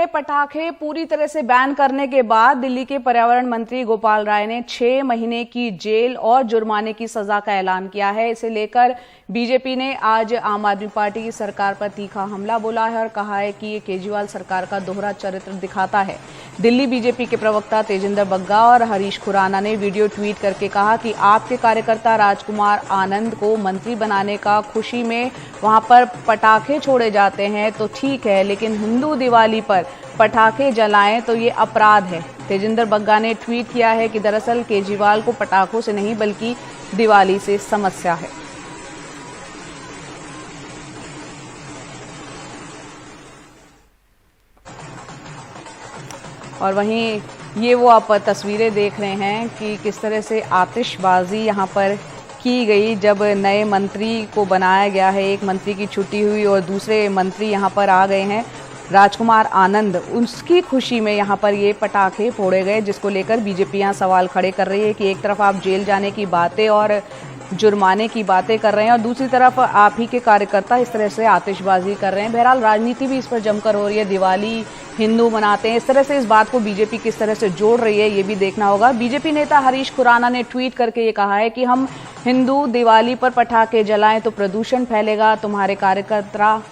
में पटाखे पूरी तरह से बैन करने के बाद दिल्ली के पर्यावरण मंत्री गोपाल राय ने 6 महीने की जेल और जुर्माने की सजा का ऐलान किया है। इसे लेकर बीजेपी ने आज आम आदमी पार्टी की सरकार पर तीखा हमला बोला है और कहा है कि ये केजरीवाल सरकार का दोहरा चरित्र दिखाता है। दिल्ली बीजेपी के प्रवक्ता तेजिंदर बग्गा और हरीश खुराना ने वीडियो ट्वीट करके कहा कि आपके कार्यकर्ता राजकुमार आनंद को मंत्री बनाने का खुशी में वहां पर पटाखे छोड़े जाते हैं तो ठीक है, लेकिन हिंदू दिवाली पर पटाखे जलाएं तो ये अपराध है। तेजिंदर बग्गा ने ट्वीट किया है कि दरअसल केजरीवाल को पटाखों से नहीं बल्कि दिवाली से समस्या है। और वहीं ये वो आप तस्वीरें देख रहे हैं कि किस तरह से आतिशबाजी यहाँ पर की गई जब नए मंत्री को बनाया गया है। एक मंत्री की छुट्टी हुई और दूसरे मंत्री यहाँ पर आ गए हैं, राजकुमार आनंद। उसकी खुशी में यहाँ पर ये पटाखे फोड़े गए, जिसको लेकर बीजेपी यहाँ सवाल खड़े कर रही है कि एक तरफ आप जेल जाने की बातें और जुर्माने की बातें कर रहे हैं और दूसरी तरफ आप ही के कार्यकर्ता इस तरह से आतिशबाजी कर रहे हैं। बहरहाल राजनीति भी इस पर जमकर हो रही है। दिवाली हिंदू मनाते हैं, इस तरह से इस बात को बीजेपी किस तरह से जोड़ रही है ये भी देखना होगा। बीजेपी नेता हरीश खुराना ने ट्वीट करके ये कहा है कि हम हिंदू दिवाली पर पटाखे जलाएं तो प्रदूषण फैलेगा, तुम्हारे कार्यकर्ता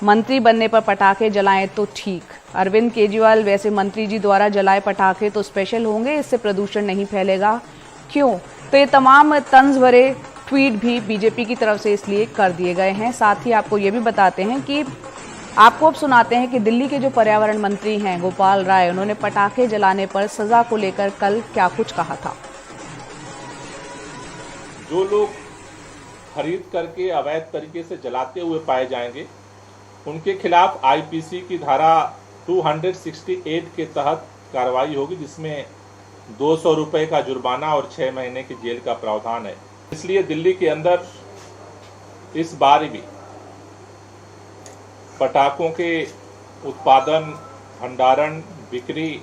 मंत्री बनने पर पटाखे जलाएं तो ठीक। अरविंद केजरीवाल वैसे मंत्री जी द्वारा जलाए पटाखे तो स्पेशल होंगे, इससे प्रदूषण नहीं फैलेगा, क्यों? तो ये तमाम तंज भरे ट्वीट भी बीजेपी की तरफ से इसलिए कर दिए गए हैं। साथ ही आपको ये भी बताते हैं कि आपको अब सुनाते हैं कि दिल्ली के जो पर्यावरण मंत्री हैं गोपाल राय, उन्होंने पटाखे जलाने पर सजा को लेकर कल क्या कुछ कहा था। जो लोग खरीद करके अवैध तरीके से जलाते हुए पाए जाएंगे उनके खिलाफ आईपीसी की धारा 268 के तहत कार्रवाई होगी, जिसमें 200 रुपए का जुर्माना और 6 महीने की जेल का प्रावधान है। इसलिए दिल्ली के अंदर इस बार भी पटाखों के उत्पादन, भंडारण, बिक्री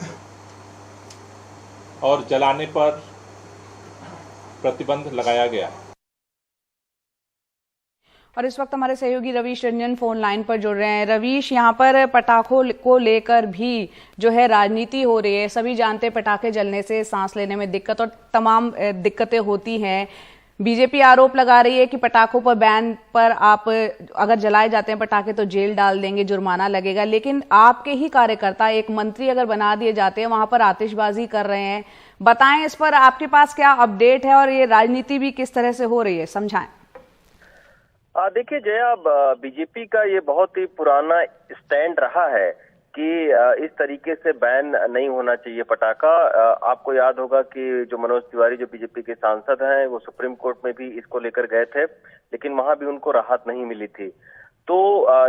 और जलाने पर प्रतिबंध लगाया गया है। और इस वक्त हमारे सहयोगी रवीश रंजन फोन लाइन पर जुड़ रहे हैं। रवीश, यहाँ पर पटाखों को लेकर भी जो है राजनीति हो रही है। सभी जानते हैं पटाखे जलने से सांस लेने में दिक्कत और तमाम दिक्कतें होती हैं। बीजेपी आरोप लगा रही है कि पटाखों पर बैन पर आप अगर जलाए जाते हैं पटाखे तो जेल डाल देंगे, जुर्माना लगेगा, लेकिन आपके ही कार्यकर्ता एक मंत्री अगर बना दिए जाते हैं वहां पर आतिशबाजी कर रहे हैं। बताएं इस पर आपके पास क्या अपडेट है और ये राजनीति भी किस तरह से हो रही है, समझाएं। देखिए जया, बीजेपी का ये बहुत ही पुराना स्टैंड रहा है कि इस तरीके से बैन नहीं होना चाहिए पटाखा। आपको याद होगा कि जो मनोज तिवारी जो बीजेपी के सांसद हैं वो सुप्रीम कोर्ट में भी इसको लेकर गए थे, लेकिन वहां भी उनको राहत नहीं मिली थी। तो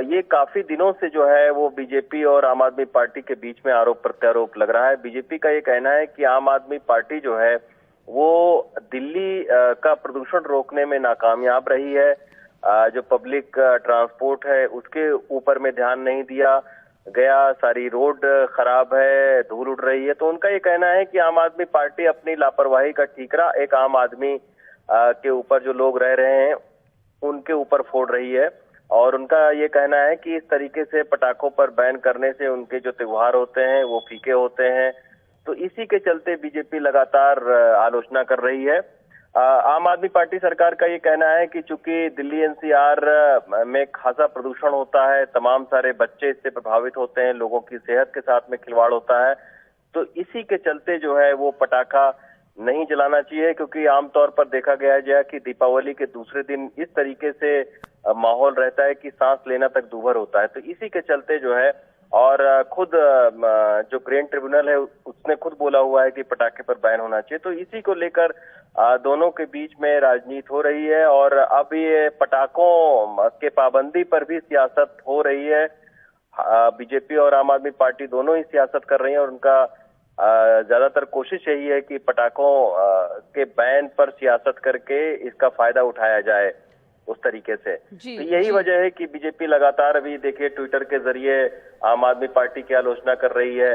ये काफी दिनों से जो है वो बीजेपी और आम आदमी पार्टी के बीच में आरोप प्रत्यारोप लग रहा है। बीजेपी का ये कहना है कि आम आदमी पार्टी जो है वो दिल्ली का प्रदूषण रोकने में नाकामयाब रही है। जो पब्लिक ट्रांसपोर्ट है उसके ऊपर में ध्यान नहीं दिया गया, सारी रोड खराब है, धूल उड़ रही है। तो उनका ये कहना है कि आम आदमी पार्टी अपनी लापरवाही का ठीकरा एक आम आदमी के ऊपर जो लोग रह रहे हैं उनके ऊपर फोड़ रही है। और उनका ये कहना है कि इस तरीके से पटाखों पर बैन करने से उनके जो त्योहार होते हैं वो फीके होते हैं। तो इसी के चलते बीजेपी लगातार आलोचना कर रही है। आम आदमी पार्टी सरकार का ये कहना है कि चूंकि दिल्ली एनसीआर में खासा प्रदूषण होता है, तमाम सारे बच्चे इससे प्रभावित होते हैं, लोगों की सेहत के साथ में खिलवाड़ होता है, तो इसी के चलते जो है वो पटाखा नहीं जलाना चाहिए। क्योंकि आमतौर पर देखा गया है कि दीपावली के दूसरे दिन इस तरीके से माहौल रहता है कि सांस लेना तक दूभर होता है। तो इसी के चलते जो है, और खुद जो ग्रीन ट्रिब्यूनल है उसने खुद बोला हुआ है कि पटाखे पर बैन होना चाहिए। तो इसी को लेकर दोनों के बीच में राजनीति हो रही है और अब ये पटाखों के पाबंदी पर भी सियासत हो रही है। बीजेपी और आम आदमी पार्टी दोनों ही सियासत कर रही है और उनका ज्यादातर कोशिश यही है कि पटाखों के बैन पर सियासत करके इसका फायदा उठाया जाए उस तरीके से। तो यही वजह है कि बीजेपी लगातार अभी देखिए ट्विटर के जरिए आम आदमी पार्टी की आलोचना कर रही है।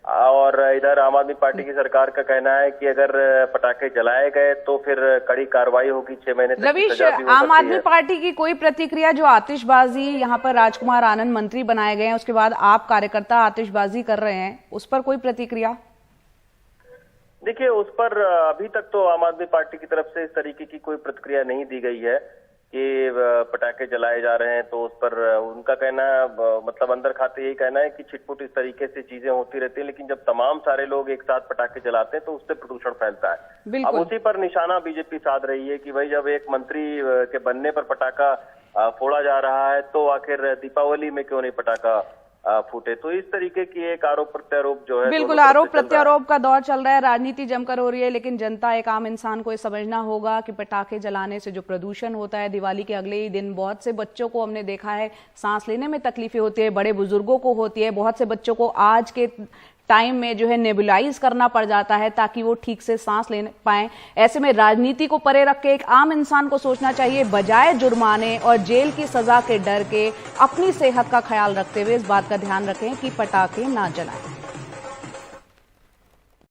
और इधर आम आदमी पार्टी की सरकार का कहना है कि अगर पटाखे जलाए गए तो फिर कड़ी कार्रवाई होगी, 6 महीने तक की रवीश, सजा भी हो आम सकती आदमी है। पार्टी की कोई प्रतिक्रिया? जो आतिशबाजी यहाँ पर राजकुमार आनंद मंत्री बनाए गए हैं, उसके बाद आप कार्यकर्ता आतिशबाजी कर रहे हैं, उस पर कोई प्रतिक्रिया? देखिए, उस पर अभी तक तो आम आदमी पार्टी की तरफ से इस तरीके की कोई प्रतिक्रिया नहीं दी गई है कि पटाखे जलाए जा रहे हैं, तो उस पर उनका कहना मतलब अंदर खाते यही कहना है कि छिटपुट इस तरीके से चीजें होती रहती हैं, लेकिन जब तमाम सारे लोग एक साथ पटाखे जलाते हैं तो उससे प्रदूषण फैलता है। अब उसी पर निशाना बीजेपी साध रही है कि भाई जब एक मंत्री के बनने पर पटाखा फोड़ा जा रहा है तो आखिर दीपावली में क्यों नहीं पटाखा फूटे। तो इस तरीके की एक आरोप प्रत्यारोप जो है, बिल्कुल आरोप प्रत्यारोप का दौर चल रहा है, राजनीति जमकर हो रही है, लेकिन जनता, एक आम इंसान को ये समझना होगा कि पटाखे जलाने से जो प्रदूषण होता है, दिवाली के अगले ही दिन बहुत से बच्चों को हमने देखा है सांस लेने में तकलीफें होती है, बड़े बुजुर्गों को होती है, बहुत से बच्चों को आज के टाइम में जो है नेबुलाइज करना पड़ जाता है ताकि वो ठीक से सांस ले पाए। ऐसे में राजनीति को परे रख के एक आम इंसान को सोचना चाहिए, बजाय जुर्माने और जेल की सजा के डर के अपनी सेहत का ख्याल रखते हुए इस बात का ध्यान रखें कि पटाखे ना जलाएं।